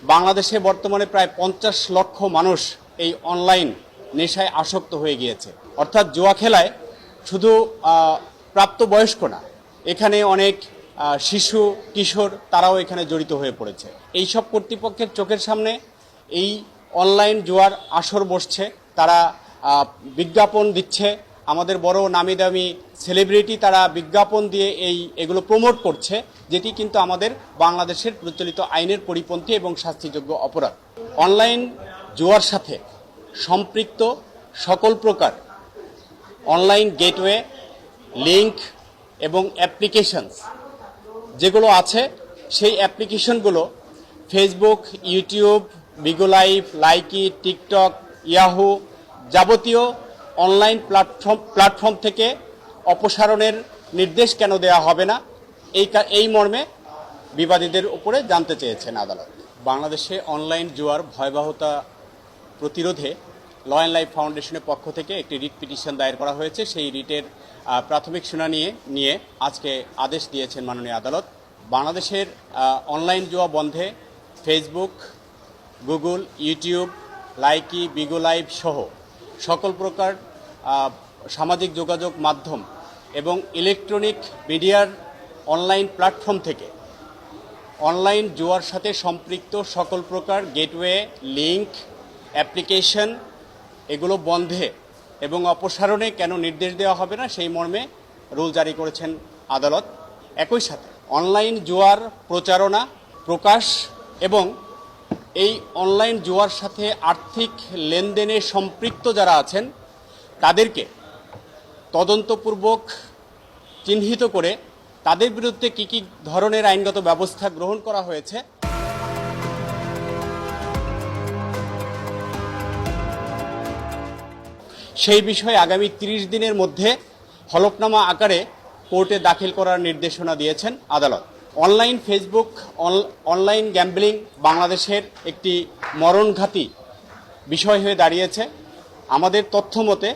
বাংলাদেশে বর্তমানে প্রায় 50 লক্ষ মানুষ এই অনলাইন নেশায় আসক্ত হয়ে গিয়েছে। অর্থাৎ জুয়া খেলায় শুধু প্রাপ্তবয়স্ক না, এখানে অনেক শিশু কিশোর তারাও এখানে জড়িত হয়ে পড়েছে। এই সব কর্তৃপক্ষের চোখের সামনে এই অনলাইন জুয়ার আসর বসছে, তারা বিজ্ঞাপন দিচ্ছে, আমাদের বড় নামি দামি সেলিব্রিটি তারা বিজ্ঞাপন দিয়ে এগুলো প্রমোট করছে, যেটি কিন্তু আমাদের বাংলাদেশের প্রচলিত আইনের পরিপন্থী এবং শাস্তিযোগ্য অপরাধ। অনলাইন জুয়ার সাথে সম্পৃক্ত সকল প্রকার অনলাইন গেটওয়ে, লিংক এবং অ্যাপ্লিকেশনস যেগুলো আছে, সেই অ্যাপ্লিকেশনগুলো Facebook, YouTube, Bigo Live, Likee, TikTok, Yahoo যাবতীয় অনলাইন প্ল্যাটফর্ম থেকে অপসারণের নির্দেশ কেন দেওয়া হবে না, এই মর্মে বিবাদীদের উপরে জানতে চেয়েছেন আদালত। বাংলাদেশে অনলাইন জুয়ার ভয়াবহতা প্রতিরোধে ল অ্যান্ড লাইফ ফাউন্ডেশনের পক্ষ থেকে একটি রিট পিটিশন দায়ের করা হয়েছে। সেই রিটের প্রাথমিক শুনানি নিয়ে আজকে আদেশ দিয়েছেন মাননীয় আদালত। বাংলাদেশের অনলাইন জুয়া বন্ধে Facebook, Google, YouTube, Likee, Bigo Live সহ সকল প্রকার সামাজিক যোগাযোগ মাধ্যম এবং ইলেকট্রনিক মিডিয়ার অনলাইন প্ল্যাটফর্ম থেকে অনলাইন জুয়ার সাথে সম্পৃক্ত সকল প্রকার গেটওয়ে, লিংক, অ্যাপ্লিকেশন এগুলো বন্ধে এবং অপসারণে কেন নির্দেশ দেওয়া হবে না, সেই মর্মে রুল জারি করেছেন আদালত। একই সাথে অনলাইন জুয়ার প্রচারণা, প্রকাশ এবং এই অনলাইন জুয়ার সাথে আর্থিক লেনদেনে সম্পৃক্ত যারা আছেন তাদেরকে তদন্তপূর্বক চিহ্নিত করে তাদের বিরুদ্ধে কী কী ধরনের আইনগত ব্যবস্থা গ্রহণ করা হয়েছে সেই বিষয়ে আগামী 30 দিনের মধ্যে হলফনামা আকারে কোর্টে দাখিল করার নির্দেশনা দিয়েছেন আদালত। অনলাইন ফেসবুক, অনলাইন গ্যাম্বলিং বাংলাদেশের একটি মরণঘাতী বিষয় হয়ে দাঁড়িয়েছে। আমাদের তথ্য মতে